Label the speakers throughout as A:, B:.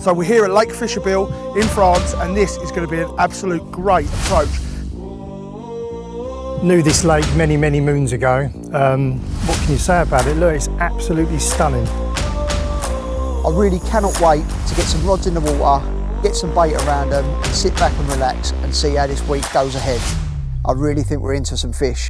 A: So we're here at Lake Fishabil in France, and this is going to be an absolute great approach.
B: Knew this lake many moons ago. What can you say about it? Look, it's absolutely stunning.
C: I really cannot wait to get some rods in the water, get some bait around them, and sit back and relax and see how this week goes ahead. I really think we're into some fish.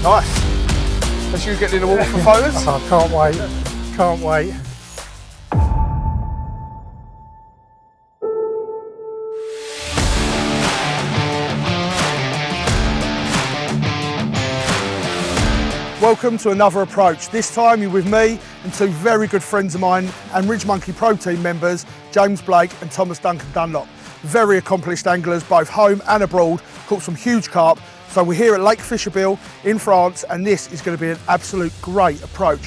A: Nice. That's you getting in the water for photos?
B: Oh, can't wait, can't wait.
A: Welcome to another approach. This time you're with me and two very good friends of mine and RidgeMonkey Pro Team members, James Blake and Thomas Duncan-Dunlop. Very accomplished anglers, both home and abroad, caught some huge carp. So we're here at Lake Fishabil in France, and this is going to be an absolute great approach.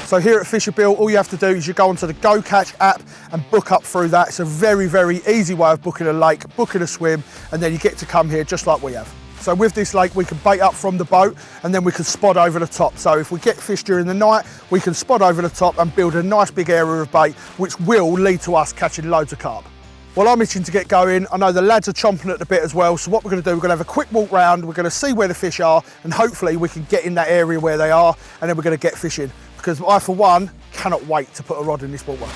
A: So here at Fishabil, all you have to do is you go onto the Go Catch app and book up through that. It's a very easy way of booking a lake, booking a swim, and then you get to come here just like we have. So with this lake, we can bait up from the boat and then we can spot over the top. So if we get fish during the night, we can spot over the top and build a nice big area of bait, which will lead to us catching loads of carp. Well, I'm itching to get going. I know the lads are chomping at the bit as well. So what we're going to do, we're going to have a quick walk round. We're going to see where the fish are, and hopefully we can get in that area where they are, and then we're going to get fishing. Because I, for one, cannot wait to put a rod in this water.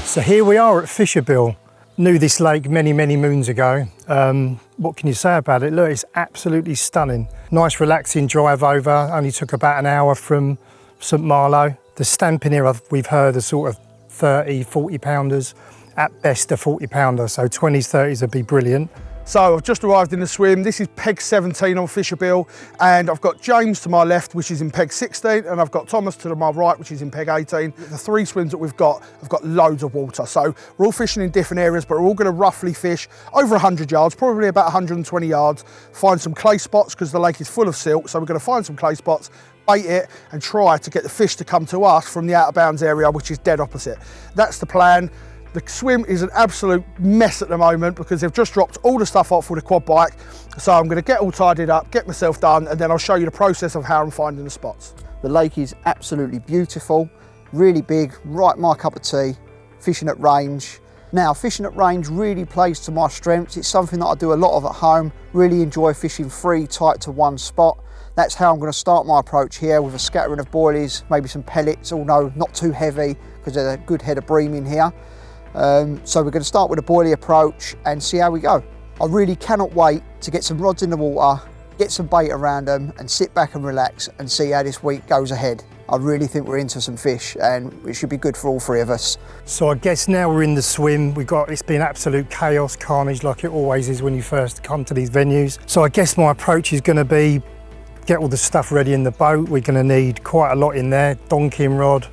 B: So here we are at Fishabil. Knew this lake many moons ago. What can you say about it? Look, it's absolutely stunning. Nice relaxing drive over, only took about an hour from St Malo. The stamping here we've heard are sort of 30, 40 pounders, at best a 40 pounder, so 20s, 30s would be brilliant.
A: So I've just arrived in the swim. This is peg 17 on Fishabil, and I've got James to my left, which is in peg 16, and I've got Thomas to my right, which is in peg 18. The three swims that we've got have got loads of water. So we're all fishing in different areas, but we're all gonna roughly fish over 100 yards, probably about 120 yards, find some clay spots because the lake is full of silt. So we're gonna find some clay spots, bait it, and try to get the fish to come to us from the out of bounds area, which is dead opposite. That's the plan. The swim is an absolute mess at the moment because they've just dropped all the stuff off with a quad bike. So I'm going to get all tidied up, get myself done, and then I'll show you the process of how I'm finding the spots.
C: The lake is absolutely beautiful, really big, right my cup of tea, fishing at range. Now, fishing at range really plays to my strengths. It's something that I do a lot of at home, really enjoy fishing free, tight to one spot. That's how I'm going to start my approach here, with a scattering of boilies, maybe some pellets, although not too heavy because there's a good head of bream in here. So we're going to start with a boilie approach and see how we go. I really cannot wait to get some rods in the water, get some bait around them, and sit back and relax and see how this week goes ahead. I really think we're into some fish, and it should be good for all three of us.
B: So I guess now we're in the swim. It's been absolute chaos, carnage, like it always is when you first come to these venues. So I guess my approach is going to be get all the stuff ready in the boat. We're going to need quite a lot in there: donking rod,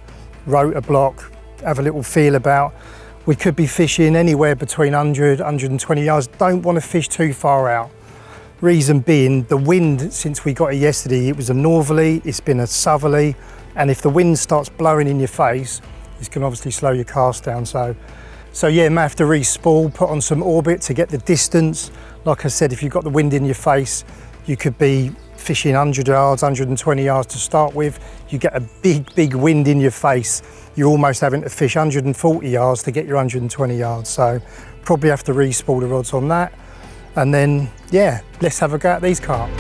B: rotor block, have a little feel about. We could be fishing anywhere between 100, 120 yards. Don't want to fish too far out. Reason being, the wind since we got it yesterday, it was a northerly, it's been a southerly, and if the wind starts blowing in your face, it's going to obviously slow your cast down. So yeah, may have to re-spool, put on some orbit to get the distance. Like I said, if you've got the wind in your face, you could be fishing 100 yards, 120 yards to start with. You get a big wind in your face, you're almost having to fish 140 yards to get your 120 yards. So probably have to re-spool the rods on that. And then, yeah, let's have a go at these carp.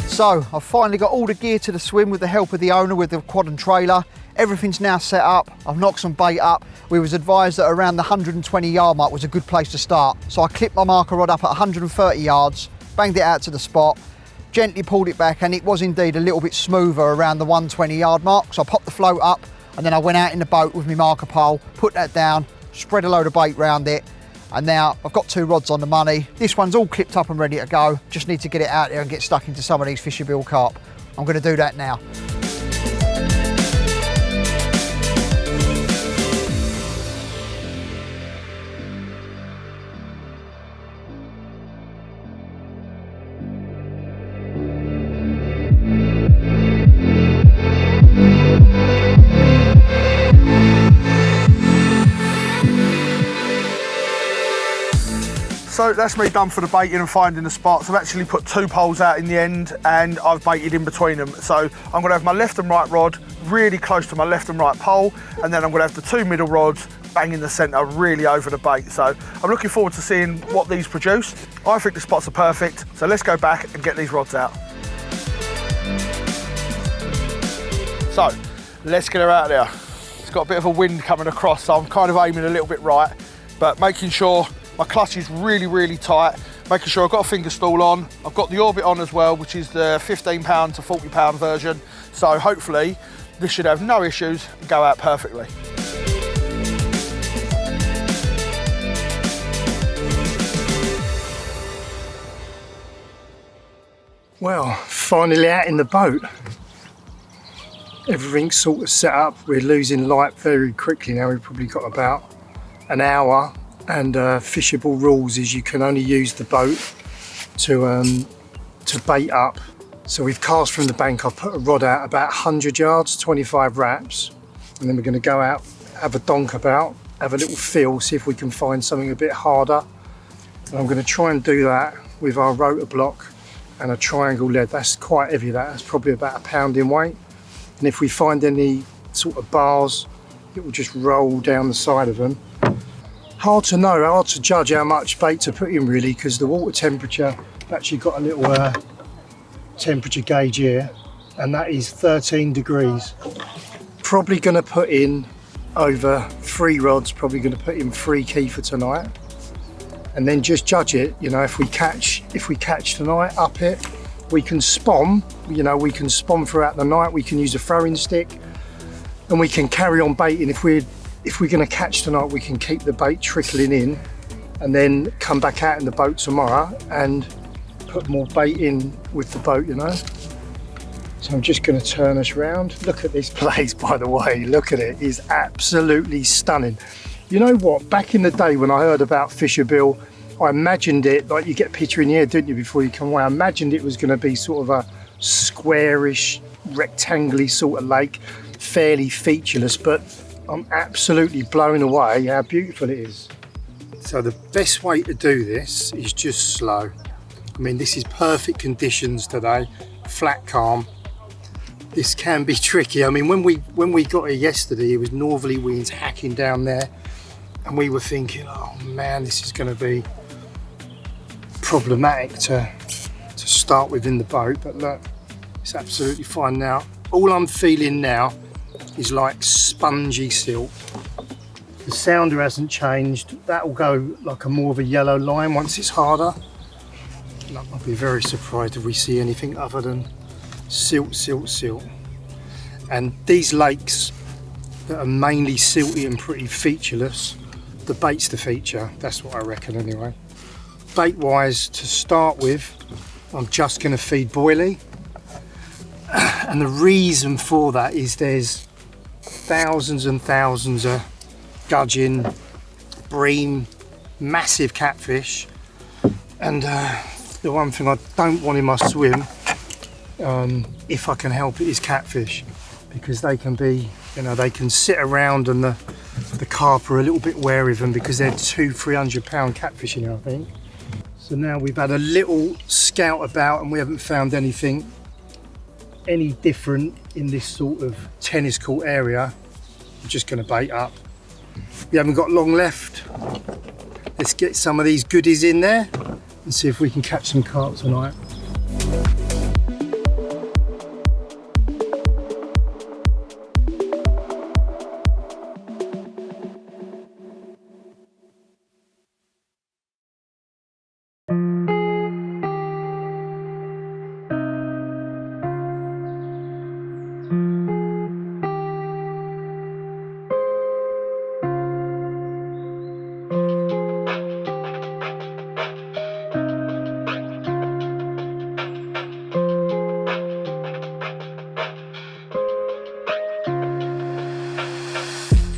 C: So I've finally got all the gear to the swim with the help of the owner with the quad and trailer. Everything's now set up. I've knocked some bait up. We was advised that around the 120 yard mark was a good place to start. So I clipped my marker rod up at 130 yards, banged it out to the spot, gently pulled it back, and it was indeed a little bit smoother around the 120 yard mark. So I popped the float up and then I went out in the boat with my marker pole, put that down, spread a load of bait round it. And now I've got 2 rods on the money. This one's all clipped up and ready to go. Just need to get it out there and get stuck into some of these Fishabil carp. I'm going to do that now.
A: So that's me done for the baiting and finding the spots. I've actually put 2 poles out in the end and I've baited in between them. So I'm gonna have my left and right rod really close to my left and right pole, and then I'm gonna have the 2 middle rods bang in the center really over the bait. So I'm looking forward to seeing what these produce. I think the spots are perfect. So let's go back and get these rods out. So let's get her out there. It's got a bit of a wind coming across, so I'm kind of aiming a little bit right, but making sure my clutch is really tight, making sure I've got a finger stool on. I've got the orbit on as well, which is the 15 pound to 40 pound version. So hopefully this should have no issues and go out perfectly.
B: Well, finally out in the boat. Everything's sort of set up. We're losing light very quickly now. We've probably got about an hour. And Fishabil rules is you can only use the boat to bait up. So we've cast from the bank. I've put a rod out about 100 yards, 25 wraps, and then we're going to go out, have a donk about, have a little feel, see if we can find something a bit harder. And I'm going to try and do that with our rotor block and a triangle lead. That's quite heavy. That's probably about a pound in weight. And if we find any sort of bars, it will just roll down the side of them. Hard to know, hard to judge how much bait to put in really, because the water temperature, I've actually got a little temperature gauge here, and that is 13 degrees. Probably going to put in over 3 rods, probably going to put in 3 Kiefer tonight, and then just judge it. You know, if we catch tonight, up it. We can spawn, you know, we can spawn throughout the night. We can use a throwing stick, and we can carry on baiting. If we're going to catch tonight, we can keep the bait trickling in and then come back out in the boat tomorrow and put more bait in with the boat, you know. So I'm just going to turn us round. Look at this place, by the way. Look at it. It's absolutely stunning. You know what? Back in the day when I heard about Fishabil, I imagined it, like you get a picture in your head, don't you, before you come away. I imagined it was going to be sort of a squarish, rectangular sort of lake, fairly featureless, but I'm absolutely blown away how beautiful it is. So the best way to do this is just slow. I mean, this is perfect conditions today, flat calm. This can be tricky. I mean, when we got here yesterday, it was northerly winds hacking down there, and we were thinking, oh man, this is going to be problematic to start with in the boat. But look, it's absolutely fine now. All I'm feeling now is like spongy silk. The sounder hasn't changed. That will go like a more of a yellow line once it's harder. I'll be very surprised if we see anything other than silt. And these lakes, that are mainly silty and pretty featureless. The bait's the feature, that's what I reckon anyway. Bait wise, to start with, I'm just going to feed boilie. And the reason for that is there's thousands and thousands of gudgeon, bream, massive catfish, and the one thing I don't want in my swim, if I can help it, is catfish, because they can be, you know, they can sit around and the carp are a little bit wary of them because they're 200-300 pound catfish in here, I think. So now we've had a little scout about and we haven't found anything any different in this sort of tennis court area. I'm just going to bait up. We haven't got long left. Let's get some of these goodies in there and see if we can catch some carp tonight.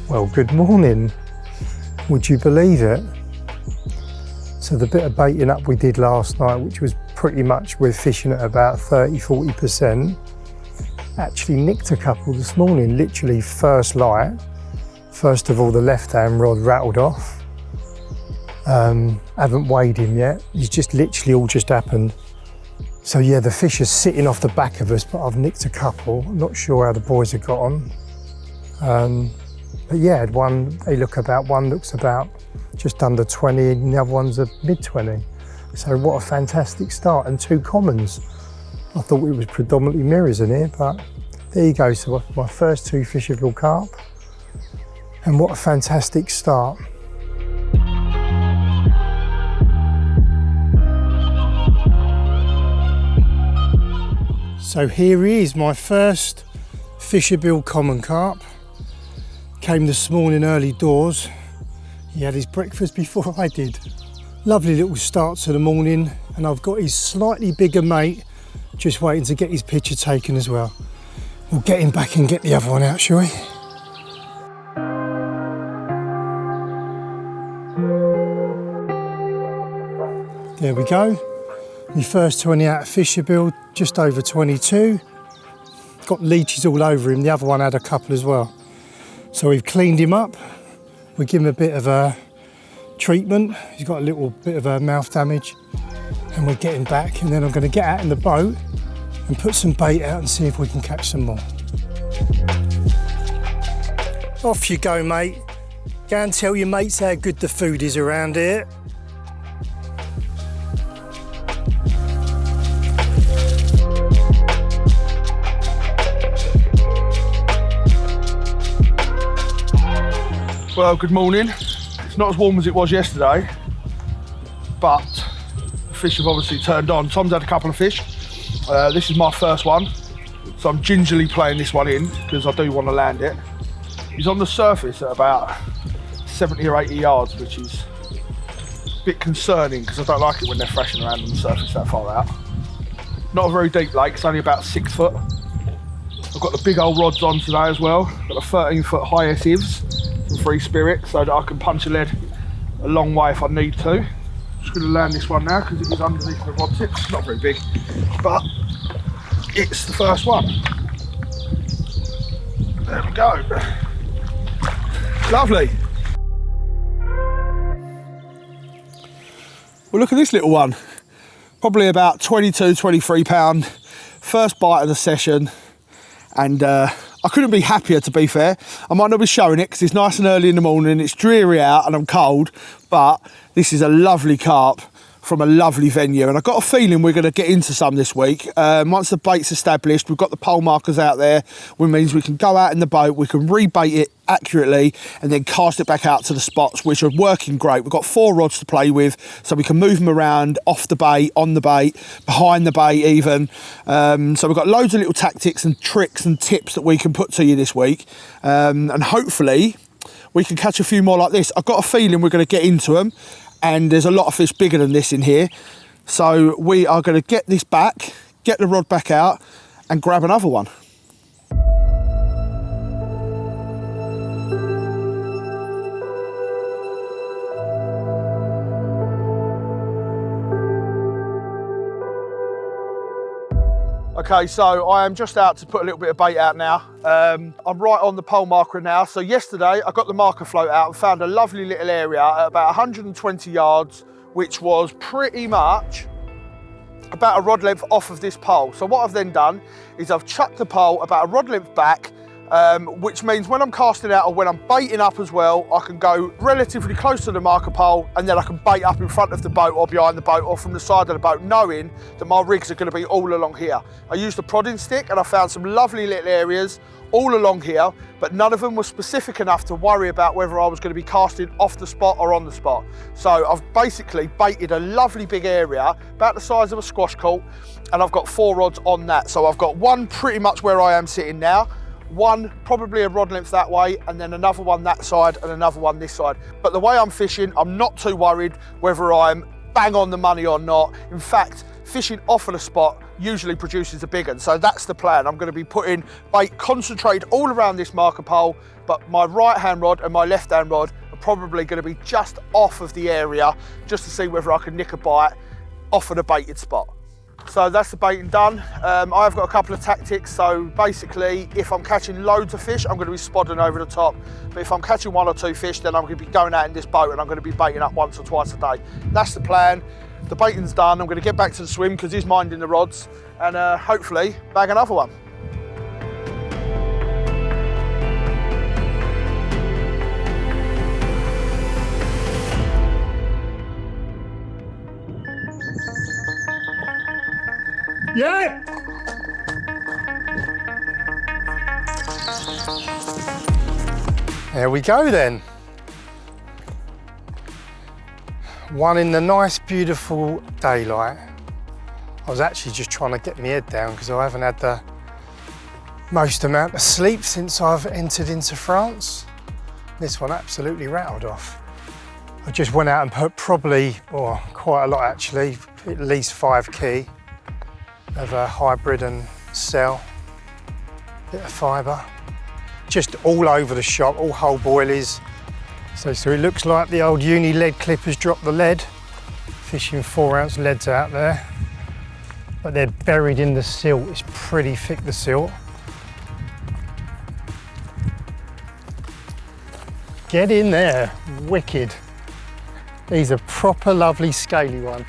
B: Well, good morning. Would you believe it? So the bit of baiting up we did last night, which was pretty much we're fishing at about 30-40%, actually nicked a couple this morning, literally first light. First of all, the left-hand rod rattled off. Haven't weighed him yet. He's just literally all just happened. So yeah, the fish are sitting off the back of us, but I've nicked a couple. I'm not sure how the boys have got on. But yeah, one looks about just under 20 and the other one's a mid-20. So what a fantastic start, and 2 commons. I thought it was predominantly mirrors in here, but there you go. So my first 2 Fishabil carp, and what a fantastic start. So here he is, my first Fishabil common carp. Came this morning early doors. He had his breakfast before I did. Lovely little start to the morning, and I've got his slightly bigger mate just waiting to get his picture taken as well. We'll get him back and get the other one out, shall we? There we go. My first 20 out of Fishabil, just over 22. Got leeches all over him, the other one had a couple as well. So we've cleaned him up, we give him a bit of a treatment. He's got a little bit of a mouth damage, and we're getting back, and then I'm going to get out in the boat and put some bait out and see if we can catch some more. Off you go, mate. Go and tell your mates how good the food is around here.
A: Well, good morning. It's not as warm as it was yesterday, but the fish have obviously turned on. Tom's had a couple of fish. This is my first one, so I'm gingerly playing this one in because I do want to land it. He's on the surface at about 70 or 80 yards, which is a bit concerning because I don't like it when they're thrashing around on the surface that far out. Not a very deep lake, it's only about 6 foot. I've got the big old rods on today as well. Got the 13-foot high SIVs from Free Spirit, so that I can punch a lead a long way if I need to. Just going to land this one now because it is underneath the rod tip. It's not very big, but it's the first one. There we go. Lovely. Well, look at this little one. Probably about 22, 23 pound. First bite of the session, and I couldn't be happier, to be fair. I might not be showing it because it's nice and early in the morning, it's dreary out and I'm cold, but this is a lovely carp from a lovely venue, and I've got a feeling we're going to get into some this week. Once the bait's established, we've got the pole markers out there, which means we can go out in the boat, we can rebait it accurately and then cast it back out to the spots, which are working great. We've got 4 rods to play with, so we can move them around off the bait, on the bait, behind the bait even. So we've got loads of little tactics and tricks and tips that we can put to you this week, and hopefully we can catch a few more like this. I've got a feeling we're going to get into them, and there's a lot of fish bigger than this in here. So we are going to get this back, get the rod back out and grab another one. Okay, so I am just out to put a little bit of bait out now. I'm right on the pole marker now. So yesterday I got the marker float out and found a lovely little area at about 120 yards, which was pretty much about a rod length off of this pole. So what I've then done is I've chucked the pole about a rod length back, which means when I'm casting out or when I'm baiting up as well, I can go relatively close to the marker pole, and then I can bait up in front of the boat or behind the boat or from the side of the boat, knowing that my rigs are going to be all along here. I used a prodding stick and I found some lovely little areas all along here, but none of them were specific enough to worry about whether I was going to be casting off the spot or on the spot. So I've basically baited a lovely big area about the size of a squash court, and I've got 4 rods on that. So I've got one pretty much where I am sitting now, one probably a rod length that way, and then another one that side and another one this side. But the way I'm fishing, I'm not too worried whether I'm bang on the money or not. In fact, fishing off of the spot usually produces a big one. So that's the plan. I'm going to be putting bait concentrated all around this marker pole, but my right hand rod and my left hand rod are probably going to be just off of the area, just to see whether I can nick a bite off of the baited spot. So that's the baiting done. I've got a couple of tactics. So basically, if I'm catching loads of fish, I'm going to be spodding over the top. But if I'm catching 1 or 2 fish, then I'm going to be going out in this boat and I'm going to be baiting up once or twice a day. That's the plan. The baiting's done. I'm going to get back to the swim because he's minding the rods, and hopefully bag another one.
B: Yeah! There we go then. One in the nice, beautiful daylight. I was actually just trying to get my head down because I haven't had the most amount of sleep since I've entered into France. This one absolutely rattled off. I just went out and put probably, quite a lot actually, at least 5 key of a hybrid and cell, bit of fibre, just all over the shop, all whole boilies. So it looks like the old uni lead clippers dropped the lead, fishing 4-ounce leads out there, but they're buried in the silt. It's pretty thick, the silt. Get in there, wicked. He's a proper lovely scaly one.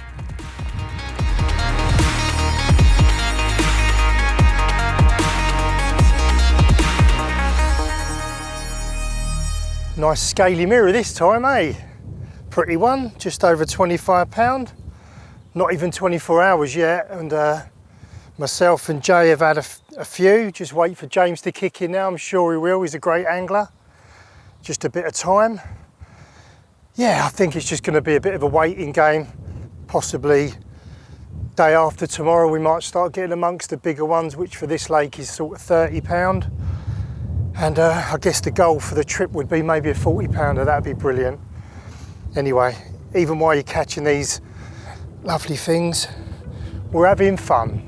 B: Nice scaly mirror this time, eh? Pretty one, just over £25. Not even 24 hours yet, and myself and Jay have had a few. Just wait for James to kick in now, I'm sure he will. He's a great angler. Just a bit of time. Yeah, I think it's just going to be a bit of a waiting game. Possibly day after tomorrow we might start getting amongst the bigger ones, which for this lake is sort of £30. And I guess the goal for the trip would be maybe a 40-pounder, that'd be brilliant. Anyway, even while you're catching these lovely things, we're having fun.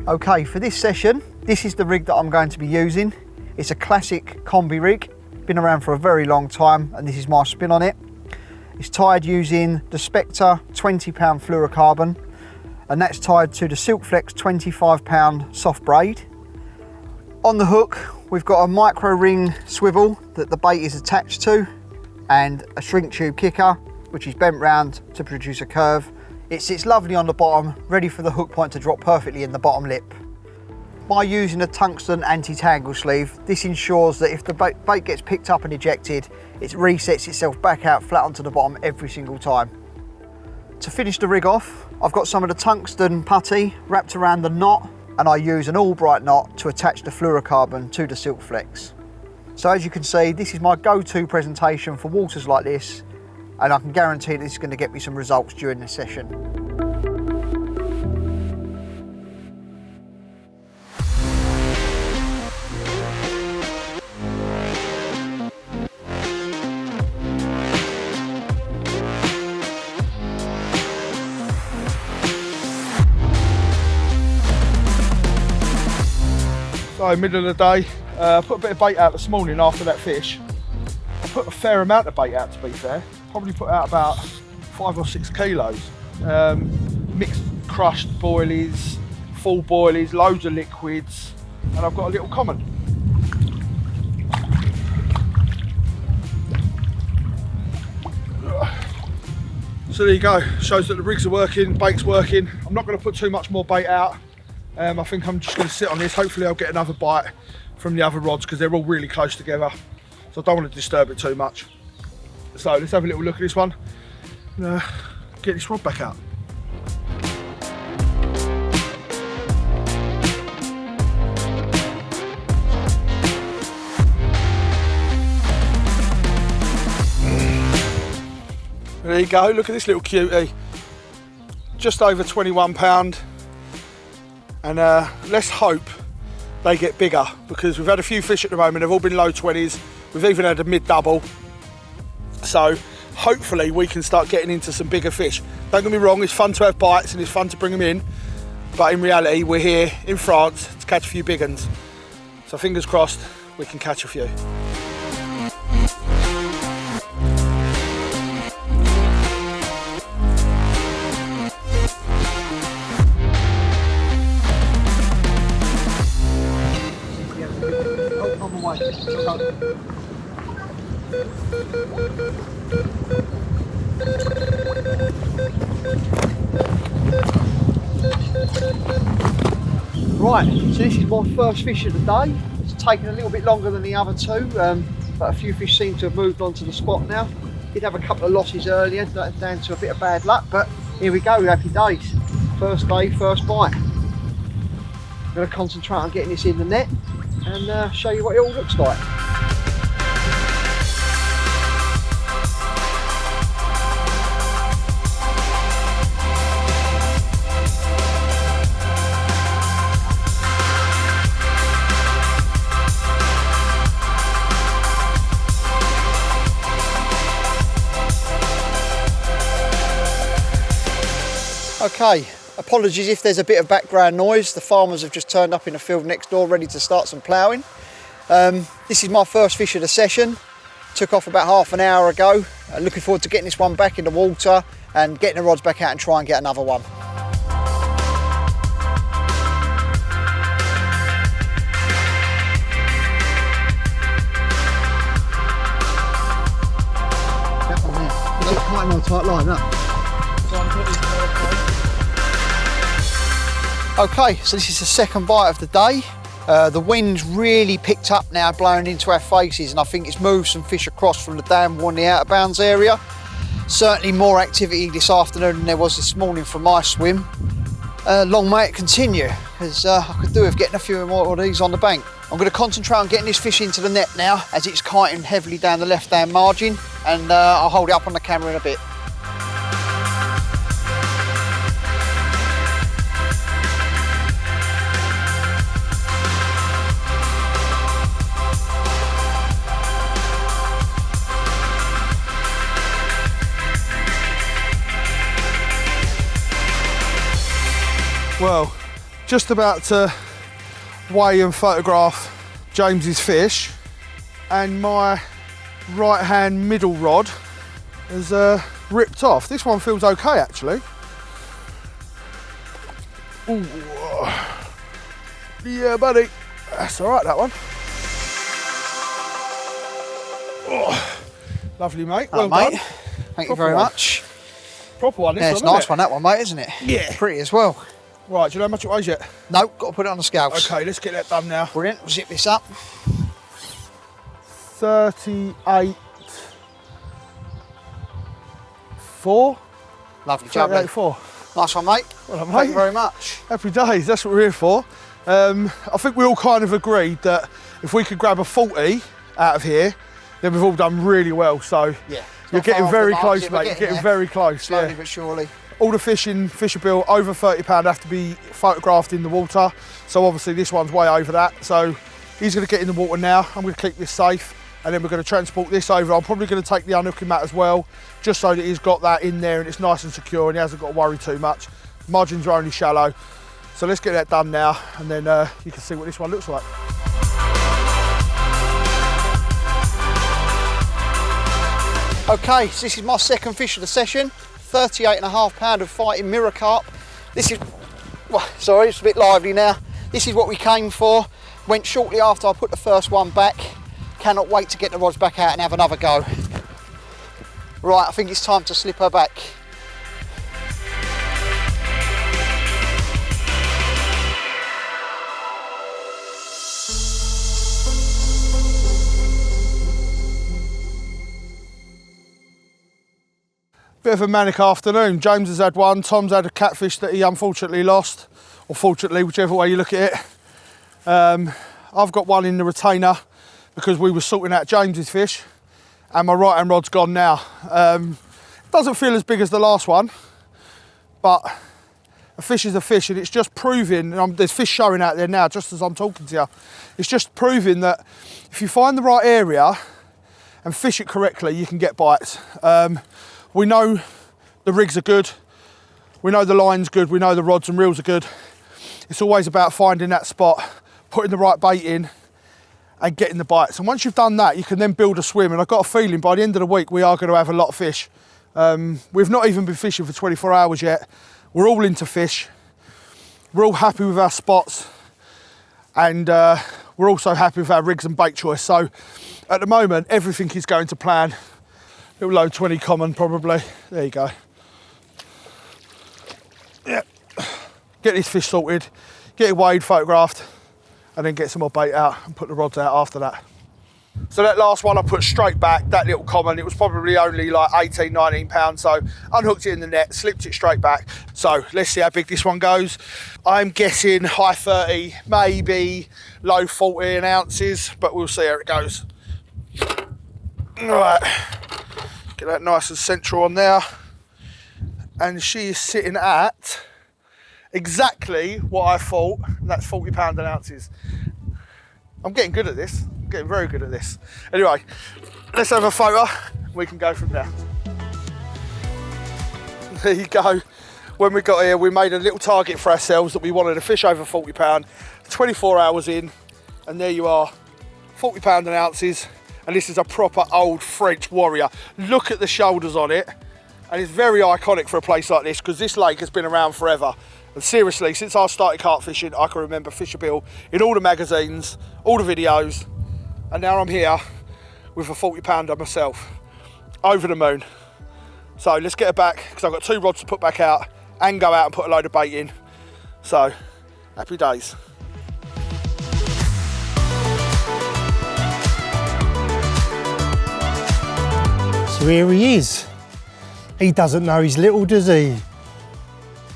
C: Okay, for this session, this is the rig that I'm going to be using. It's a classic combi rig, been around for a very long time, and this is my spin on it. It's tied using the Spectre 20-pound fluorocarbon, and that's tied to the Silkflex 25-pound soft braid. On the hook, we've got a micro ring swivel that the bait is attached to, and a shrink tube kicker, which is bent round to produce a curve. It sits lovely on the bottom, ready for the hook point to drop perfectly in the bottom lip. By using a tungsten anti-tangle sleeve, this ensures that if the bait gets picked up and ejected, it resets itself back out flat onto the bottom every single time. To finish the rig off, I've got some of the tungsten putty wrapped around the knot, and I use an all-bright knot to attach the fluorocarbon to the silk flex. So as you can see, this is my go-to presentation for waters like this, and I can guarantee this is going to get me some results during the session.
A: So middle of the day, I put a bit of bait out this morning after that fish. I put a fair amount of bait out, to be fair. Probably put out about 5 or 6 kilos. Mixed crushed boilies, full boilies, loads of liquids, and I've got a little common. So there you go, shows that the rigs are working, bait's working. I'm not going to put too much more bait out. I think I'm just going to sit on this. Hopefully I'll get another bite from the other rods because they're all really close together. So I don't want to disturb it too much. So let's have a little look at this one. Get this rod back out. There you go, look at this little cutie. Just over 21 pound. And let's hope they get bigger, because we've had a few fish at the moment, they've all been low 20s, we've even had a mid-double. So hopefully we can start getting into some bigger fish. Don't get me wrong, it's fun to have bites and it's fun to bring them in, but in reality we're here in France to catch a few big ones. So fingers crossed we can catch a few.
C: Right, so this is my first fish of the day. It's taken a little bit longer than the other two, but a few fish seem to have moved on to the spot now. Did have a couple of losses earlier, down to a bit of bad luck, but here we go, happy days. First day, first bite. I'm going to concentrate on getting this in the net and show you what it all looks like. Okay, apologies if there's a bit of background noise. The farmers have just turned up in the field next door ready to start some ploughing. This is my first fish of the session. Took off about half an hour ago. Looking forward to getting this one back in the water and getting the rods back out and try and get another one. That one there. It's quite a nice tight line, huh? Okay, so this is the second bite of the day. The wind's really picked up now, blowing into our faces, and I think it's moved some fish across from the downward and the out of bounds area. Certainly more activity this afternoon than there was this morning from my swim. Long may it continue, because I could do with getting a few more of these on the bank. I'm going to concentrate on getting this fish into the net now, as it's kiting heavily down the left-hand margin, and I'll hold it up on the camera in a bit.
A: Well, just about to weigh and photograph James's fish, and my right hand middle rod has ripped off. This one feels okay actually. Ooh. Yeah buddy, that's alright that one. Oh, lovely mate, well
C: mate.
A: done.
C: Thank you very much.
A: Proper one, this
C: yeah, it's a
A: one,
C: nice one that one mate, isn't it?
A: Yeah.
C: Pretty as well.
A: Right, do you know how much it weighs yet?
C: No, got to put it on the scales.
A: Okay, let's get that done now.
C: Brilliant, we'll zip this up.
A: 38.4.
C: Lovely, jubbly.
A: 38.4.
C: Nice one, mate.
A: Well done,
C: Thank you
A: mate.
C: very much.
A: Happy days, that's what we're here for. I think we all kind of agreed that if we could grab a 40 out of here, then we've all done really well. So
C: Yeah.
A: you're getting very close, mate. You're getting very close.
C: Slowly but surely.
A: All the fish in Fishabil over £30 have to be photographed in the water. So obviously this one's way over that. So he's going to get in the water now. I'm going to keep this safe, and then we're going to transport this over. I'm probably going to take the unhooking mat as well, just so that he's got that in there and it's nice and secure and he hasn't got to worry too much. Margins are only shallow. So let's get that done now, and then you can see what this one looks like.
C: Okay, so this is my second fish of the session. 38.5 pound of fighting mirror carp. This is, well, sorry, it's a bit lively now. This is what we came for. Went shortly after I put the first one back. Cannot wait to get the rods back out and have another go. Right, I think it's time to slip her back.
A: Bit of a manic afternoon. James has had one, Tom's had a catfish that he unfortunately lost, or fortunately, whichever way you look at it. I've got one in the retainer because we were sorting out James's fish, and my right hand rod's gone now. Doesn't feel as big as the last one, but a fish is a fish, and it's just proving, and there's fish showing out there now just as I'm talking to you. It's just proving that if you find the right area and fish it correctly, you can get bites. We know the rigs are good, we know the line's good, we know the rods and reels are good. It's always about finding that spot, putting the right bait in and getting the bites. And once you've done that, you can then build a swim. And I've got a feeling by the end of the week, we are going to have a lot of fish. We've not even been fishing for 24 hours yet. We're all into fish. We're all happy with our spots. And we're also happy with our rigs and bait choice. So at the moment, everything is going to plan. Little low 20 common probably. There you go. Yeah. Get this fish sorted, get it weighed, photographed, and then get some more bait out and put the rods out after that. So that last one I put straight back, that little common, it was probably only like 18, 19 pounds. So unhooked it in the net, slipped it straight back. So let's see how big this one goes. I'm guessing high 30, maybe low 14 ounces, but we'll see how it goes. All right. Get that nice and central on there. And she is sitting at exactly what I thought, and that's 40 pound an ounces. I'm getting good at this. I'm getting very good at this. Anyway, let's have a photo. We can go from there. There you go. When we got here, we made a little target for ourselves that we wanted a fish over 40 pound, 24 hours in, and there you are, 40 pound an ounces. And this is a proper old French warrior. Look at the shoulders on it. And it's very iconic for a place like this because this lake has been around forever. And seriously, since I started carp fishing, I can remember Fishabil in all the magazines, all the videos. And now I'm here with a 40 pounder myself. Over the moon. So let's get her back because I've got 2 rods to put back out and go out and put a load of bait in. So, happy days.
B: So here he is. He doesn't know he's little, does he?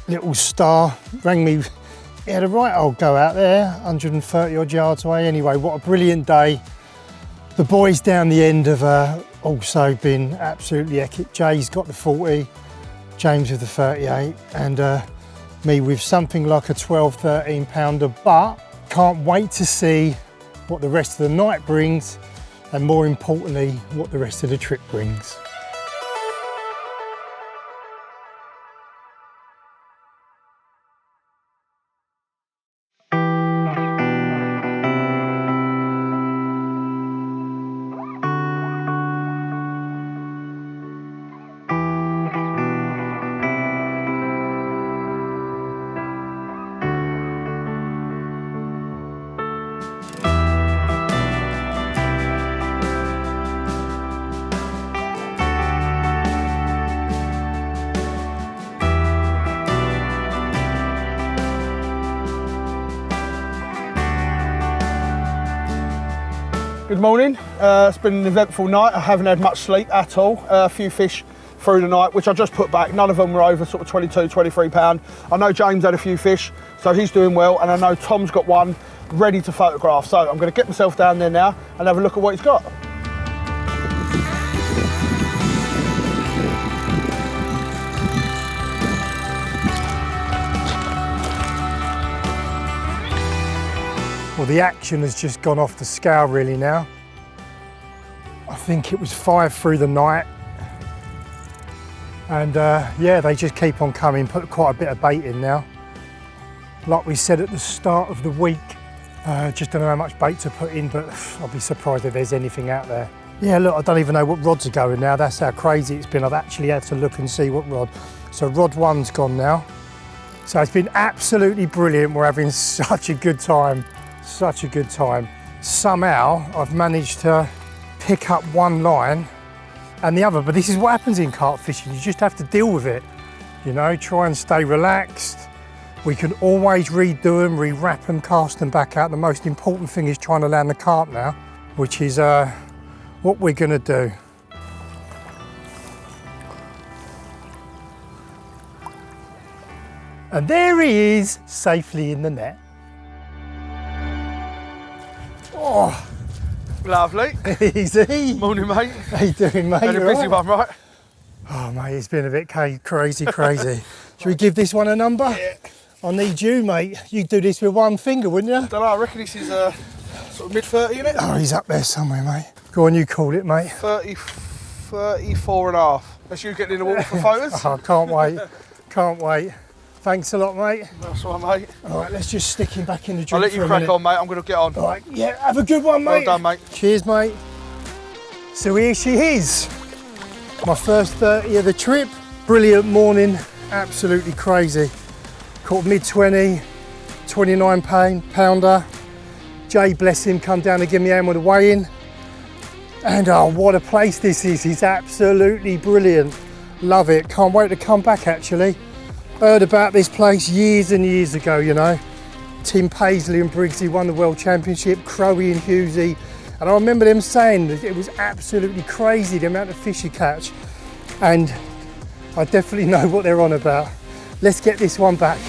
B: Little star rang me. He had a right old go out there, 130 odd yards away. Anyway, what a brilliant day. The boys down the end have also been absolutely epic. Jay's got the 40, James with the 38, and me with something like a 12, 13 pounder, but can't wait to see what the rest of the night brings, and more importantly, what the rest of the trip brings.
A: Good morning. It's been an eventful night. I haven't had much sleep at all. A few fish through the night, which I just put back. None of them were over sort of 22, 23 pound. I know James had a few fish, so he's doing well, and I know Tom's got one ready to photograph. So I'm going to get myself down there now and have a look at what he's got.
B: Well, the action has just gone off the scale really now. I think it was 5 through the night. And yeah, they just keep on coming, put quite a bit of bait in now. Like we said at the start of the week, just don't know how much bait to put in, but I'll be surprised if there's anything out there. Yeah, look, I don't even know what rods are going now. That's how crazy it's been. I've actually had to look and see what rod. So rod 1's gone now. So it's been absolutely brilliant. We're having such a good time. Such a good time. Somehow I've managed to pick up one line and the other, but this is what happens in carp fishing. You just have to deal with it, you know, try and stay relaxed. We can always redo them, re-wrap them, cast them back out. The most important thing is trying to land the carp now, which is what we're gonna do. And there he is, safely in the net. Oh,
A: Lovely.
B: easy.
A: Morning, mate.
B: How you doing, mate?
A: Had a busy one, right?
B: Oh, mate, it's been a bit crazy. Should we give this one a number?
A: Yeah.
B: I need you, mate. You'd do this with one finger, wouldn't you?
A: Don't know, I reckon this is sort of mid-30, isn't it?
B: Oh, he's up there somewhere, mate. Go on, you call it, mate.
A: 34 and a half. That's you getting in the water for photos?
B: Oh, can't wait. Can't wait. Thanks a lot, mate.
A: That's all right, mate.
B: All right, let's just stick him back in the drink.
A: I'll let you crack on, mate. I'm going to get on.
B: All right, yeah, have a good one, mate.
A: Well done, mate.
B: Cheers, mate. So here she is. My first 30 of the trip. Brilliant morning, absolutely crazy. Caught mid-20, 29 pounder. Jay, bless him, come down and give me a hand with the weigh-in. And oh, what a place this is. It's absolutely brilliant. Love it. Can't wait to come back, actually. Heard about this place years and years ago, you know. Tim Paisley and Briggsy won the World Championship, Crowe and Hughesy. And I remember them saying that it was absolutely crazy, the amount of fish you catch. And I definitely know what they're on about. Let's get this one back.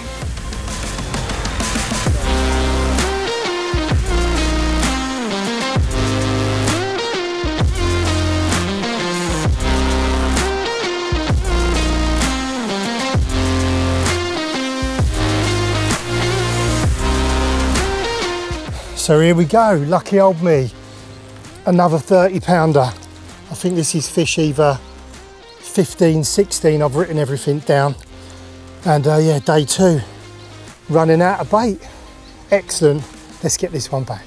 B: So here we go, lucky old me. Another 30 pounder. I think this is fish either 15, 16, I've written everything down. And yeah, day 2, running out of bait. Excellent, let's get this one back.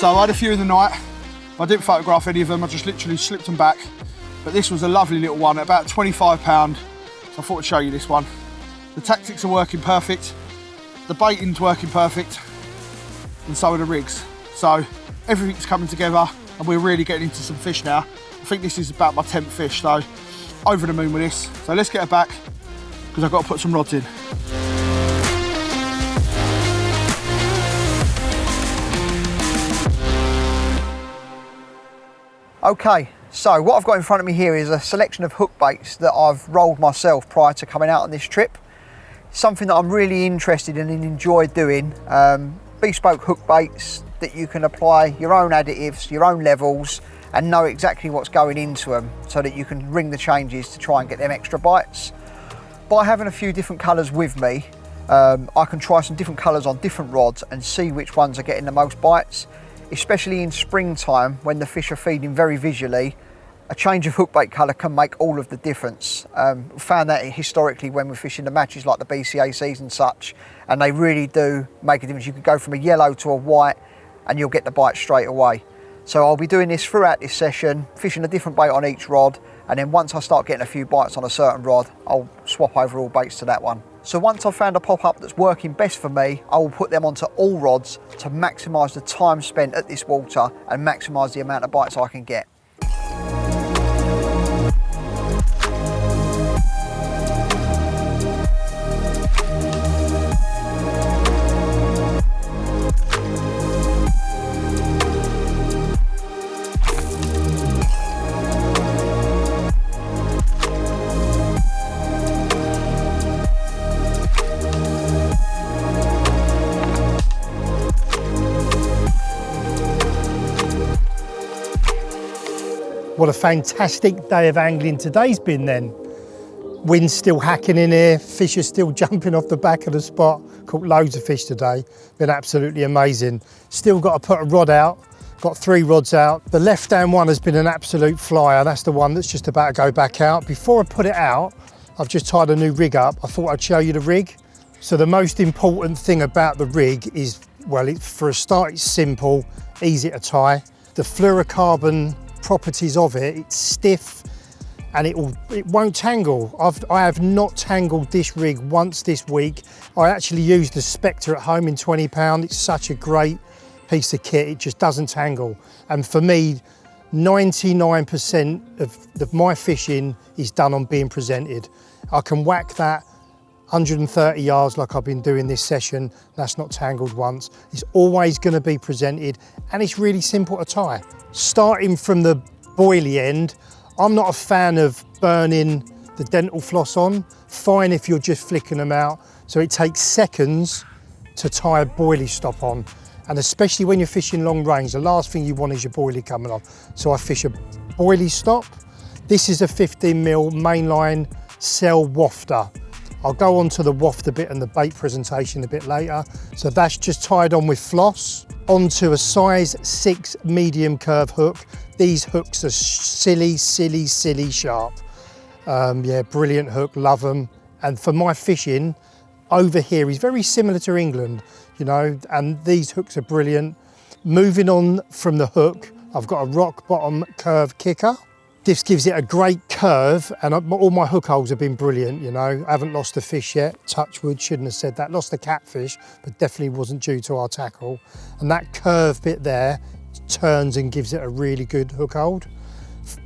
A: So I had a few in the night. I didn't photograph any of them, I just literally slipped them back. But this was a lovely little one, at about 25 pound. So I thought I'd show you this one. The tactics are working perfect. The baiting's working perfect. And so are the rigs. So everything's coming together and we're really getting into some fish now. I think this is about my 10th fish, so over the moon with this. So let's get her back because I've got to put some rods in.
C: Okay, so what I've got in front of me here is a selection of hook baits that I've rolled myself prior to coming out on this trip. Something that I'm really interested in and enjoy doing. Bespoke hook baits that you can apply your own additives, your own levels, and know exactly what's going into them so that you can ring the changes to try and get them extra bites. By having a few different colours with me, I can try some different colours on different rods and see which ones are getting the most bites. Especially in springtime when the fish are feeding very visually, a change of hookbait colour can make all of the difference. Found that historically when we're fishing the matches like the BCACs and such, and they really do make a difference. You can go from a yellow to a white and you'll get the bite straight away. So I'll be doing this throughout this session, fishing a different bait on each rod, and then once I start getting a few bites on a certain rod, I'll swap over all baits to that one. So once I've found a pop-up that's working best for me, I will put them onto all rods to maximise the time spent at this water and maximise the amount of bites I can get.
B: What a fantastic day of angling today's been then. Wind's still hacking in here, fish are still jumping off the back of the spot. Caught loads of fish today, been absolutely amazing. Still got to put a rod out, got 3 rods out. The left-hand one has been an absolute flyer. That's the one that's just about to go back out. Before I put it out, I've just tied a new rig up. I thought I'd show you the rig. So the most important thing about the rig is, well, for a start, it's simple, easy to tie. The fluorocarbon properties of it, it's stiff and it won't tangle. I have not tangled this rig once this week. I actually used the Spectre at home in £20. It's such a great piece of kit, it just doesn't tangle. And for me, 99% of my fishing is done on being presented. I can whack that 130 yards like I've been doing this session, that's not tangled once. It's always going to be presented and it's really simple to tie. Starting from the boilie end, I'm not a fan of burning the dental floss on. Fine if you're just flicking them out. So it takes seconds to tie a boilie stop on. And especially when you're fishing long range, the last thing you want is your boilie coming off. So I fish a boilie stop. This is a 15mm mainline cell wafter. I'll go on to the wafter bit and the bait presentation a bit later. So that's just tied on with floss onto a size 6 medium curve hook. These hooks are silly sharp. Yeah, brilliant hook, love them. And for my fishing over here is very similar to England, you know, and these hooks are brilliant. Moving on from the hook, I've got a rock bottom curve kicker. This gives it a great curve and all my hook holes have been brilliant, you know. I haven't lost a fish yet, touch wood, shouldn't have said that. Lost a catfish, but definitely wasn't due to our tackle. And that curve bit there turns and gives it a really good hook hold.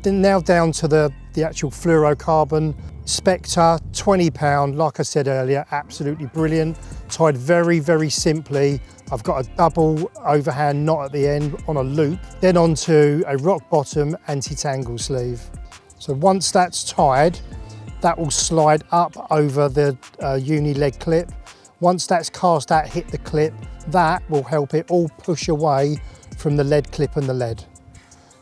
B: Then now down to the actual fluorocarbon Spectre, £20, like I said earlier, absolutely brilliant. Tied very simply. I've got a double overhand knot at the end on a loop, then onto a rock bottom anti-tangle sleeve. So once that's tied, that will slide up over the uni lead clip. Once that's cast out, hit the clip, that will help it all push away from the lead clip and the lead.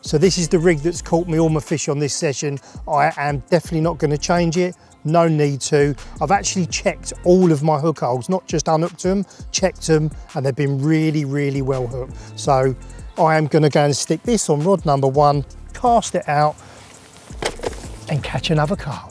B: So this is the rig that's caught me all my fish on this session. I am definitely not going to change it. No need to. I've actually checked all of my hook holes, not just unhooked them, checked them, and they've been really well hooked. So I am going to go and stick this on rod number 1, cast it out, and catch another carp.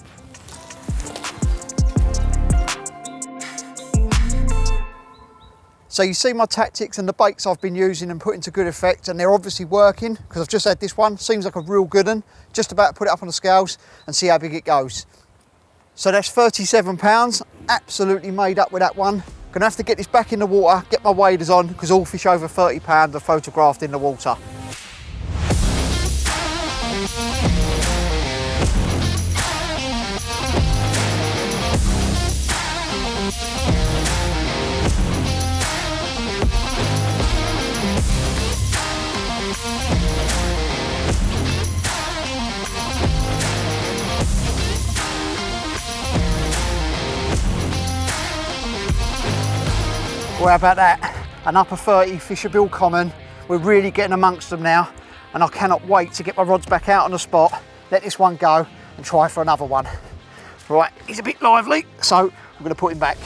C: So you see my tactics and the baits I've been using and putting to good effect, and they're obviously working because I've just had this one, seems like a real good one. Just about to put it up on the scales and see how big it goes. So that's £37, absolutely made up with that one. Gonna have to get this back in the water, get my waders on, because all fish over £30 are photographed in the water. Well, how about that? An upper 30 Fishabil common. We're really getting amongst them now, and I cannot wait to get my rods back out on the spot, let this one go, and try for another one. Right, he's a bit lively, so I'm going to put him back.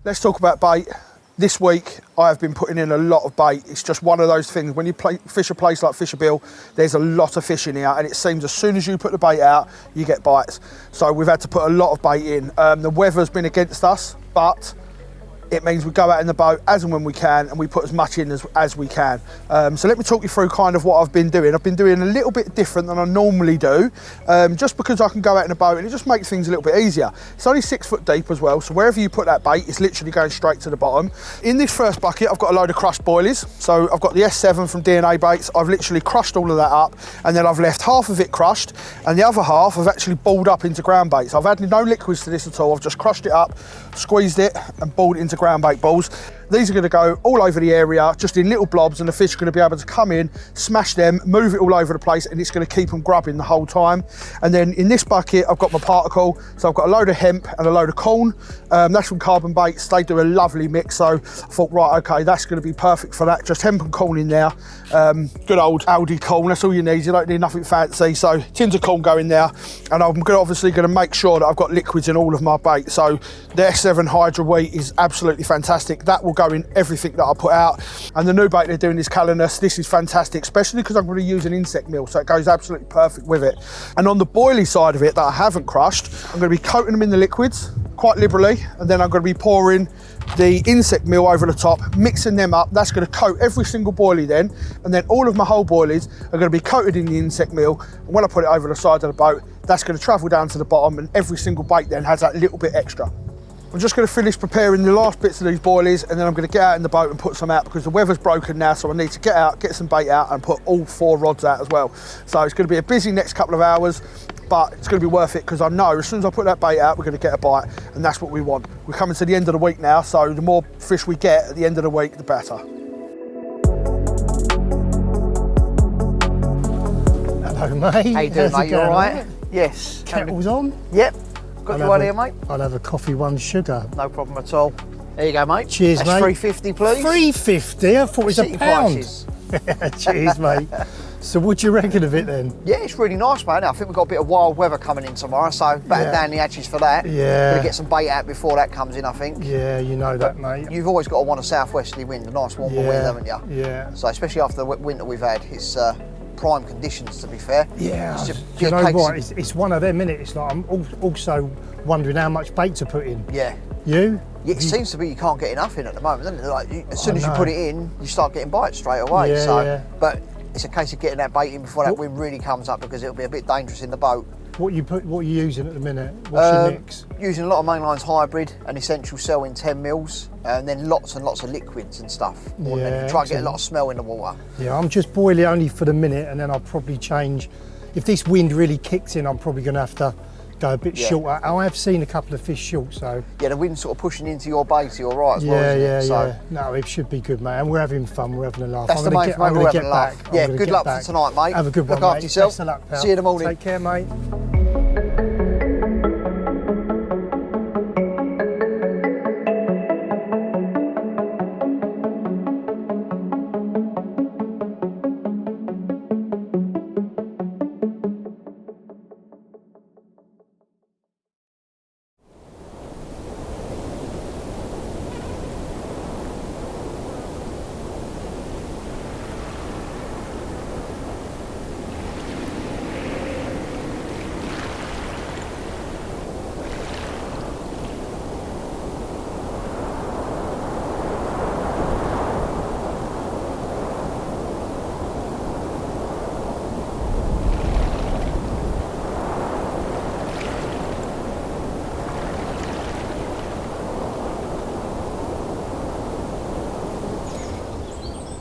A: Let's talk about bait. This week, I have been putting in a lot of bait. It's just one of those things, when you fish a place like Fishabil, there's a lot of fish in here, and it seems as soon as you put the bait out, you get bites. So we've had to put a lot of bait in. The weather's been against us, but it means we go out in the boat as and when we can, and we put as much in as we can. So let me talk you through kind of what I've been doing. I've been doing a little bit different than I normally do, just because I can go out in a boat and it just makes things a little bit easier. It's only 6 foot deep as well, so wherever you put that bait, it's literally going straight to the bottom. In this first bucket, I've got a load of crushed boilies. So I've got the S7 from DNA Baits. I've literally crushed all of that up, and then I've left half of it crushed, and the other half I've actually balled up into ground baits. I've added no liquids to this at all. I've just crushed it up, squeezed it, and balled it into ground bait balls. These are going to go all over the area, just in little blobs, and the fish are going to be able to come in, smash them, move it all over the place, and it's going to keep them grubbing the whole time. And then in this bucket, I've got my particle. So I've got a load of hemp and a load of corn. That's from Carbon Baits. They do a lovely mix. So I thought, right, okay, that's going to be perfect for that. Just hemp and corn in there. Good old Aldi corn, that's all you need. You don't need nothing fancy. So tins of corn go in there. And I'm obviously going to make sure that I've got liquids in all of my bait. So the S7 Hydra Wheat is absolutely fantastic. That will go in everything that I put out. And the new bait they're doing is Calanus. This is fantastic, especially because I'm going to use an insect meal, so it goes absolutely perfect with it. And on the boilie side of it that I haven't crushed, I'm going to be coating them in the liquids quite liberally, and then I'm going to be pouring the insect meal over the top, mixing them up. That's going to coat every single boilie then, and then all of my whole boilies are going to be coated in the insect meal. And when I put it over the side of the boat, that's going to travel down to the bottom, and every single bait then has that little bit extra. I'm just going to finish preparing the last bits of these boilies, and then I'm going to get out in the boat and put some out, because the weather's broken now, so I need to get out, get some bait out, and put all 4 rods out as well. So it's going to be a busy next couple of hours, but it's going to be worth it, because I know as soon as I put that bait out, we're going to get a bite, and that's what we want. We're coming to the end of the week now, so the more fish we get at the end of the week, the better.
B: Hello, mate.
D: How you doing, mate? You all right? Yes.
B: Kettle's on?
D: Yep. Got you one here, mate?
B: I'll have a coffee, 1 sugar.
D: No problem at all. There you go, mate.
B: Cheers,
D: That's
B: mate.
D: $3.50, please.
B: $3.50? I thought it was
D: City
B: a pound.
D: prices.
B: Cheers, mate. So what do you reckon of it then?
D: Yeah, it's really nice, mate. I think we've got a bit of wild weather coming in tomorrow, so batten down the hatches for that.
B: Yeah.
D: Gonna get some bait out before that comes in, I think.
B: Yeah, you know that, mate.
D: You've always got to want a southwesterly wind, a nice warmer wind, haven't you?
B: Yeah.
D: So especially after the winter we've had, it's prime conditions, to be fair.
B: Yeah.
D: It's just,
B: do you know what? It's one of them, innit? It's like I'm also wondering how much bait to put in.
D: Yeah.
B: You?
D: Yeah, it seems to be you can't get enough in at the moment, doesn't it? Like, as soon as you put it in, you start getting bites straight away.
B: Yeah,
D: so,
B: yeah.
D: But it's a case of getting that bait in before that wind really comes up, because it'll be a bit dangerous in the boat.
B: What are you using at the minute? What's your mix?
D: Using a lot of Mainline's hybrid and essential cell in 10 mils, and then lots and lots of liquids and stuff. Try and get a lot of smell in the water.
B: Yeah, I'm just boiling only for the minute, and then I'll probably change. If this wind really kicks in, I'm probably going to have to go a bit shorter. I have seen a couple of fish short, so.
D: Yeah, the wind's sort of pushing into your bait, you're right as well,
B: Yeah,
D: isn't
B: yeah,
D: it? So,
B: yeah. No, it should be good, mate. And we're having fun, we're having a laugh.
D: that's the main thing, mate, we're having a laugh. Yeah, good luck for tonight, mate.
B: Have a good one,
D: Look after
B: mate.
D: yourself.
B: Best of luck, pal.
D: See you in the morning.
B: Take care, mate.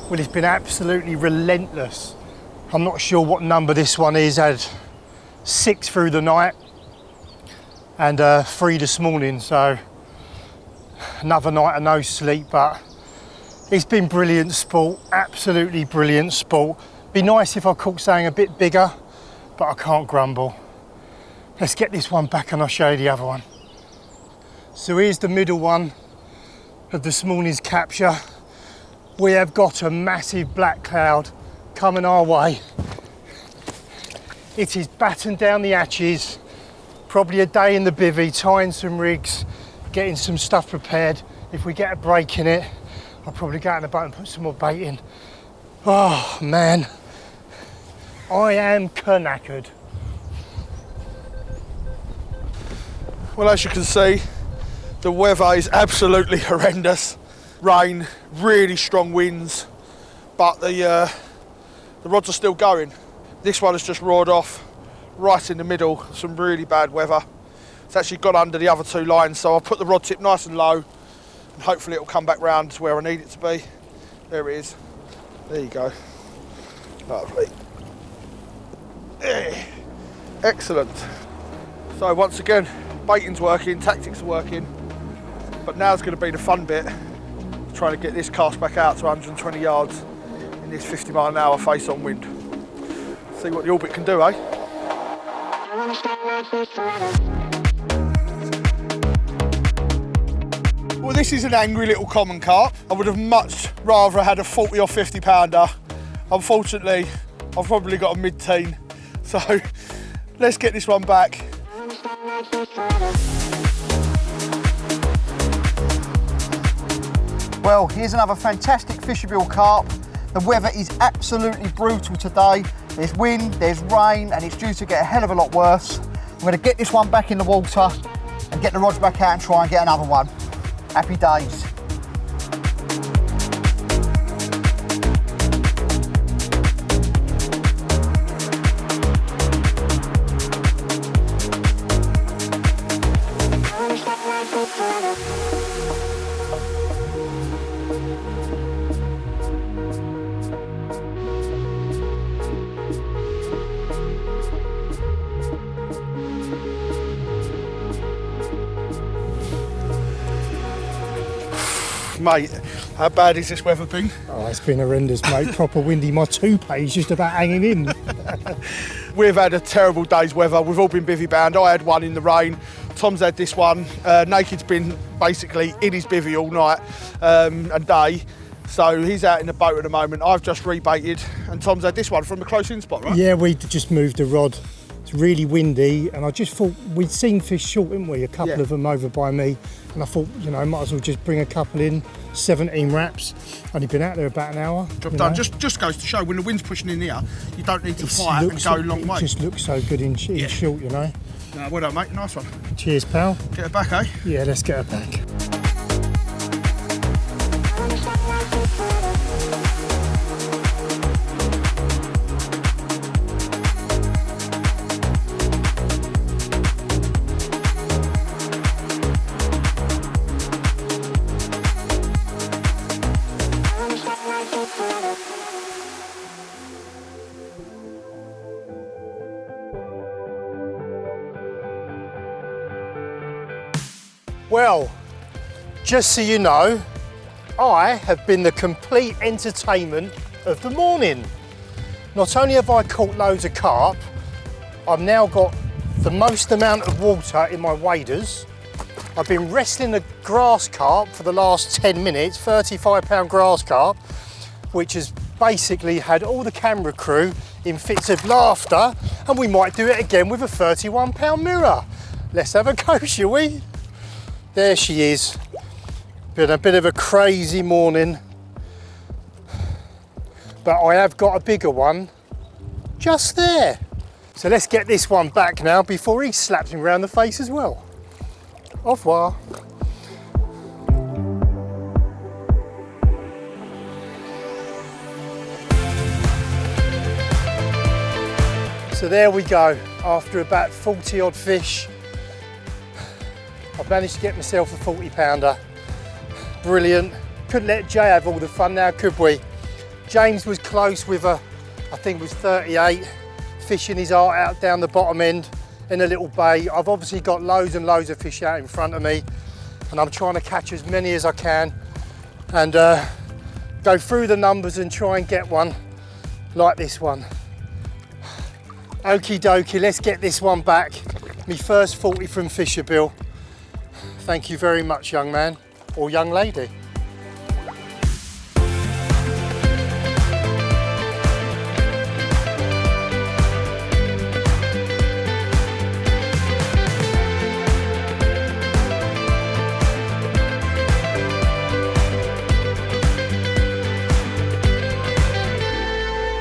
B: Well, it's been absolutely relentless. I'm not sure what number this one is. Had 6 through the night and 3 this morning, so another night of no sleep, but it's been brilliant sport, absolutely brilliant sport. Be nice if I caught something a bit bigger, but I can't grumble. Let's get this one back and I'll show you the other one. So here's the middle one of this morning's capture. We have got a massive black cloud coming our way. It is battened down the hatches, probably a day in the bivvy, tying some rigs, getting some stuff prepared. if we get a break in it, I'll probably go out in the boat and put some more bait in. Oh man, I am knackered.
A: Well, as you can see, the weather is absolutely horrendous. Rain, really strong winds, but the rods are still going. This one has just roared off right in the middle, some really bad weather. It's actually gone under the other two lines, so I'll put the rod tip nice and low and hopefully it'll come back round to where I need it to be. There it is. There you go. Lovely. Excellent. So once again, baiting's working, tactics are working, but now's going to be the fun bit, trying to get this cast back out to 120 yards in this 50-mile-an-hour face-on wind. See what the orbit can do, eh? Well, this is an angry little common carp. I would have much rather had a 40 or 50 pounder. Unfortunately, I've probably got a mid-teen. So let's get this one back.
C: Well, here's another fantastic Fishabil carp. The weather is absolutely brutal today. There's wind, there's rain, and it's due to get a hell of a lot worse. I'm going to get this one back in the water and get the rods back out and try and get another one. Happy days.
A: Mate, how bad has this weather been?
B: Oh, it's been horrendous, mate. Proper windy. My toupee's just about hanging in.
A: We've had a terrible day's weather. We've all been bivvy bound. I had one in the rain. Tom's had this one. Naked's been basically in his bivvy all night and day. So he's out in the boat at the moment. I've just rebaited and Tom's had this one from the close-in spot, right?
B: Yeah, we just moved the rod. It's really windy and I just thought we'd seen fish short, didn't we? A couple of them over by me. And I thought, you know, might as well just bring a couple in. 17 wraps. Only been out there about an hour.
A: Job done. Just goes to show when the wind's pushing in here, you don't need to fight and go a long way.
B: It just looks so good in short, you know.
A: Well done, mate. Nice one.
B: Cheers, pal.
A: Get her back, eh?
B: Yeah, let's get her back. Well, just so you know, I have been the complete entertainment of the morning. Not only have I caught loads of carp, I've now got the most amount of water in my waders. I've been wrestling a grass carp for the last 10 minutes, 35-pound grass carp, which has basically had all the camera crew in fits of laughter, and we might do it again with a 31-pound mirror. Let's have a go, shall we? There she is. Been a bit of a crazy morning, but I have got a bigger one just there. So let's get this one back now before he slaps me around the face as well. Au revoir. So there we go. After about 40 odd fish, I've managed to get myself a 40-pounder. Brilliant. Couldn't let Jay have all the fun now, could we? James was close with a, I think it was 38, fishing his heart out down the bottom end in a little bay. I've obviously got loads and loads of fish out in front of me, and I'm trying to catch as many as I can and go through the numbers and try and get one like this one. Okie dokie, let's get this one back. My first 40 from Fishabil. Thank you very much, young man or young lady.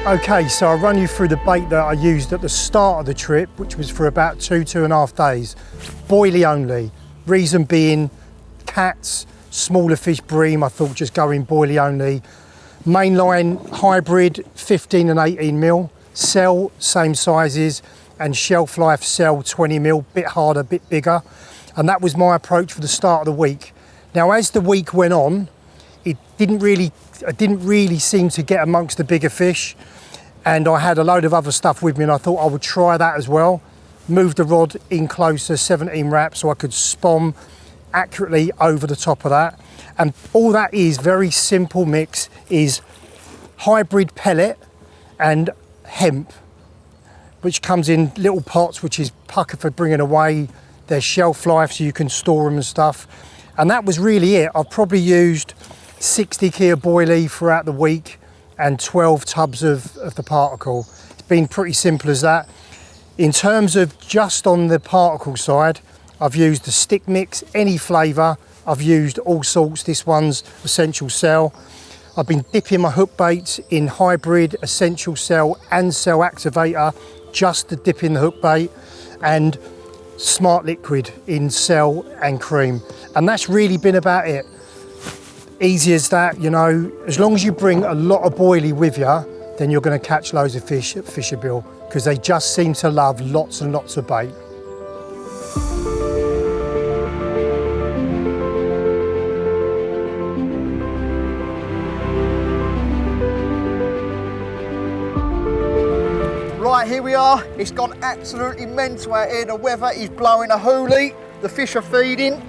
B: Okay, so I'll run you through the bait that I used at the start of the trip, which was for about 2.5 days. Boilie only. Reason being, cats, smaller fish, bream, I thought just go in boilie only. Mainline hybrid, 15 and 18 mil. Cell, same sizes. And shelf life cell, 20 mil, bit harder, bit bigger. And that was my approach for the start of the week. Now, as the week went on, I didn't really seem to get amongst the bigger fish. And I had a load of other stuff with me, and I thought I would try that as well. Move the rod in closer, 17 wraps, so I could spom accurately over the top of that. And all that is, very simple mix, is hybrid pellet and hemp, which comes in little pots, which is pucker for bringing away. Their shelf life, so you can store them and stuff. And that was really it. I've probably used 60 key boilie throughout the week and 12 tubs of the particle. It's been pretty simple as that. In terms of just on the particle side, I've used the stick mix, any flavour. I've used all sorts. This one's Essential Cell. I've been dipping my hook baits in hybrid, Essential Cell and Cell Activator, just to dip in the hook bait, and Smart Liquid in Cell and Cream. And that's really been about it. Easy as that, you know, as long as you bring a lot of boilie with you, then you're going to catch loads of fish at Fishabil, because they just seem to love lots and lots of bait.
D: Right, here we are. It's gone absolutely mental out here. The weather is blowing a hoolie. The fish are feeding.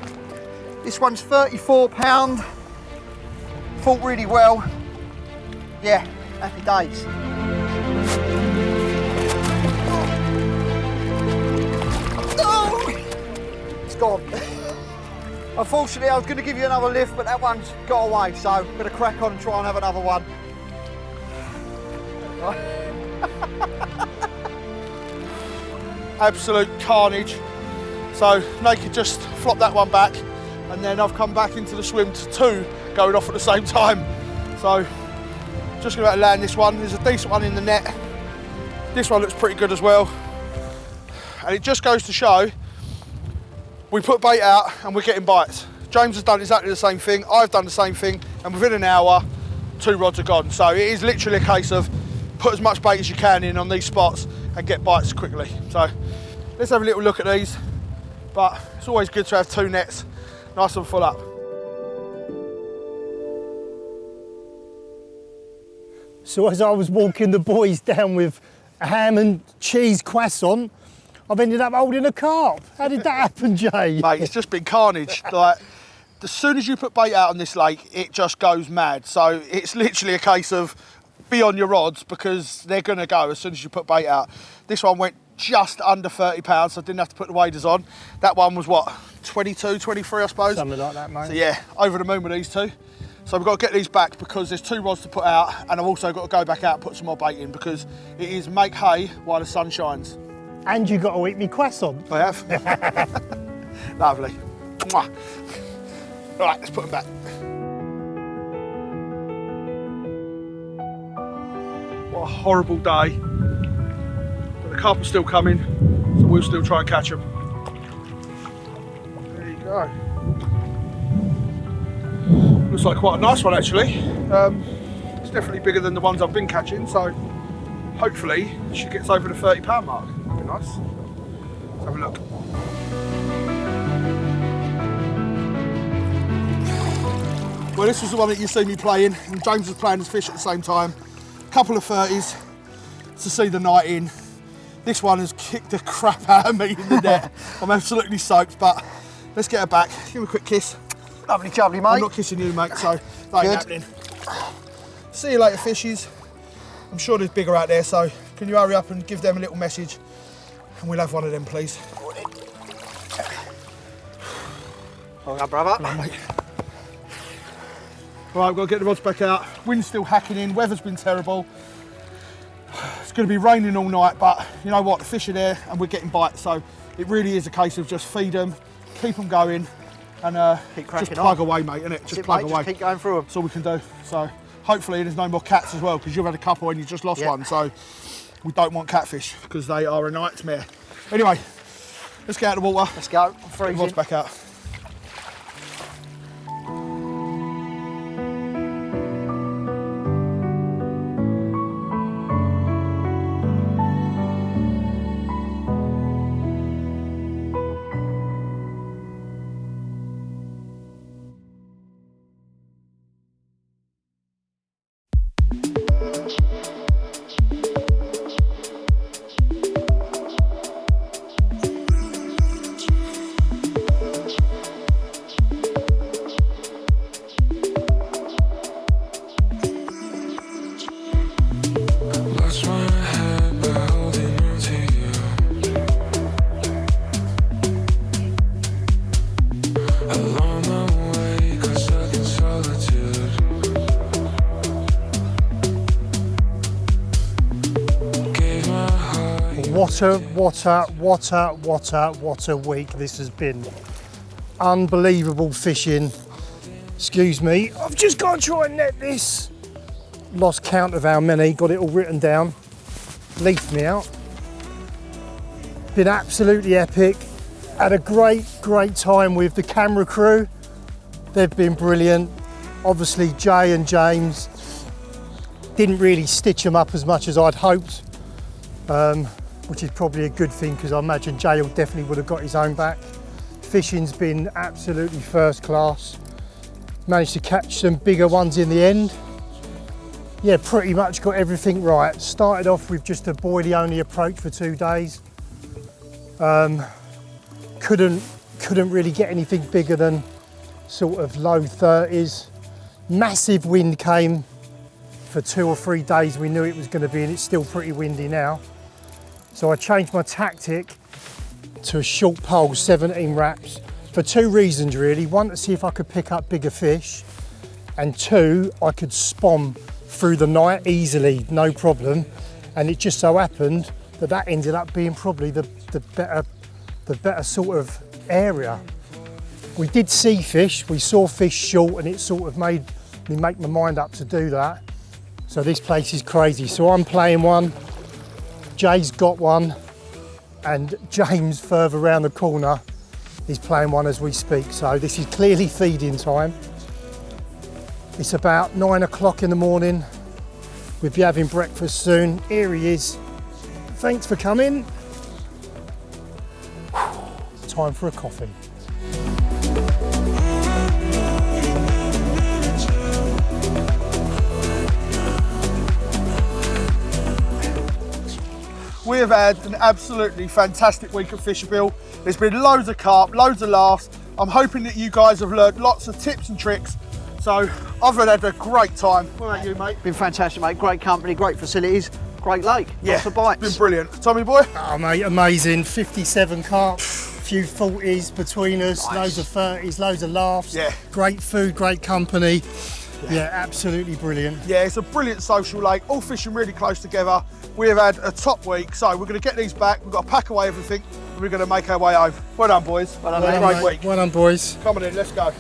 D: This one's 34 pound. Fought really well. Yeah, happy days. Oh, it's gone. Unfortunately, I was going to give you another lift, but that one's got away, so I'm going to crack on and try and have another one.
A: Absolute carnage. So Naked just flopped that one back, and then I've come back into the swim to two going off at the same time. So just going to land this one. There's a decent one in the net. This one looks pretty good as well. And it just goes to show, we put bait out and we're getting bites. James has done exactly the same thing. I've done the same thing, and within an hour, 2 rods are gone. So it is literally a case of put as much bait as you can in on these spots and get bites quickly. So let's have a little look at these. But it's always good to have 2 nets nice and full up.
B: So as I was walking the boys down with a ham and cheese croissant, I've ended up holding a carp. How did that happen, Jay?
A: Mate, it's just been carnage. Like, as soon as you put bait out on this lake, it just goes mad. So it's literally a case of be on your rods, because they're going to go as soon as you put bait out. This one went just under 30 pounds, so I didn't have to put the waders on. That one was what, 22, 23, I suppose?
B: Something like that, mate.
A: So yeah, over the moon with these two. So we've got to get these back, because there's 2 rods to put out, and I've also got to go back out and put some more bait in, because it is make hay while the sun shines.
B: And you got to eat me croissant.
A: I have. Lovely. Mwah. Right, let's put them back. What a horrible day. But the carp are still coming, so we'll still try and catch them. There you go. Looks like quite a nice one, actually. It's definitely bigger than the ones I've been catching, so hopefully she gets over the 30 pound mark. That'd be nice. Let's have a look. Well, this was the one that you see me playing, and James was playing his fish at the same time. A couple of 30s to see the night in. This one has kicked the crap out of me in the net. I'm absolutely soaked, but let's get her back. Give her a quick kiss.
D: Lovely jubbly, mate.
A: I'm not kissing you, mate, so that ain't happening. See you later, fishies. I'm sure there's bigger out there, so can you hurry up and give them a little message, and we'll have one of them, please.
D: Hold on, brother.
A: Come on, mate. Right, we've got to get the rods back out. Wind's still hacking in, weather's been terrible. It's going to be raining all night, but you know what, the fish are there and we're getting bites, so it really is a case of just feed them, keep them going, and just plug away, mate, innit? Just plug away.
D: Just keep going through them.
A: That's all we can do. So hopefully there's no more cats as well, because you've had a couple and you just lost one, so we don't want catfish because they are a nightmare. Anyway, let's get out of the water.
C: Let's go. I'm freezing.
A: Rod's back out.
B: What a week this has been. Unbelievable fishing. Excuse me, I've just got to try and net this. Lost count of how many, got it all written down. Leafed me out. Been absolutely epic. Had a great time with the camera crew. They've been brilliant. Obviously Jay and James didn't really stitch them up as much as I'd hoped. Which is probably a good thing, because I imagine Jay definitely would have got his own back. Fishing's been absolutely first class. Managed to catch some bigger ones in the end. Yeah, pretty much got everything right. Started off with just a boilie only approach for 2 days. Couldn't really get anything bigger than sort of low 30s. Massive wind came for 2 or 3 days. We knew it was going to be, and it's still pretty windy now. So I changed my tactic to a short pole, 17 wraps, for 2 reasons really. One, to see if I could pick up bigger fish, and 2, I could spawn through the night easily, no problem. And it just so happened that that ended up being probably the better sort of area. We did see fish, we saw fish short, and it sort of made me make my mind up to do that. So this place is crazy. So I'm playing one. Jay's got one, and James further around the corner is playing one as we speak. So this is clearly feeding time. It's about 9 o'clock in the morning. We'll be having breakfast soon. Here he is. Thanks for coming. Time for a coffee.
A: We have had an absolutely fantastic week at Fishabil. There's been loads of carp, loads of laughs. I'm hoping that you guys have learned lots of tips and tricks. So I've had a great time. What about you, mate?
C: Been fantastic, mate. Great company, great facilities, great lake. Lots of bites.
A: It's been brilliant. Tommy boy?
B: Oh mate, amazing. 57 carp, a few 40s between us,
A: Nice.
B: loads of 30s, loads of laughs.
A: Yeah.
B: Great food, great company. Yeah, absolutely brilliant.
A: Yeah, it's a brilliant social lake, all fishing really close together. We have had a top week, so we're going to get these back. We've got to pack away everything, and we're going to make our way home. Well done, boys.
C: Well done,
A: Great
C: mate.
A: week.
B: Well done, boys.
A: Come on in, let's go.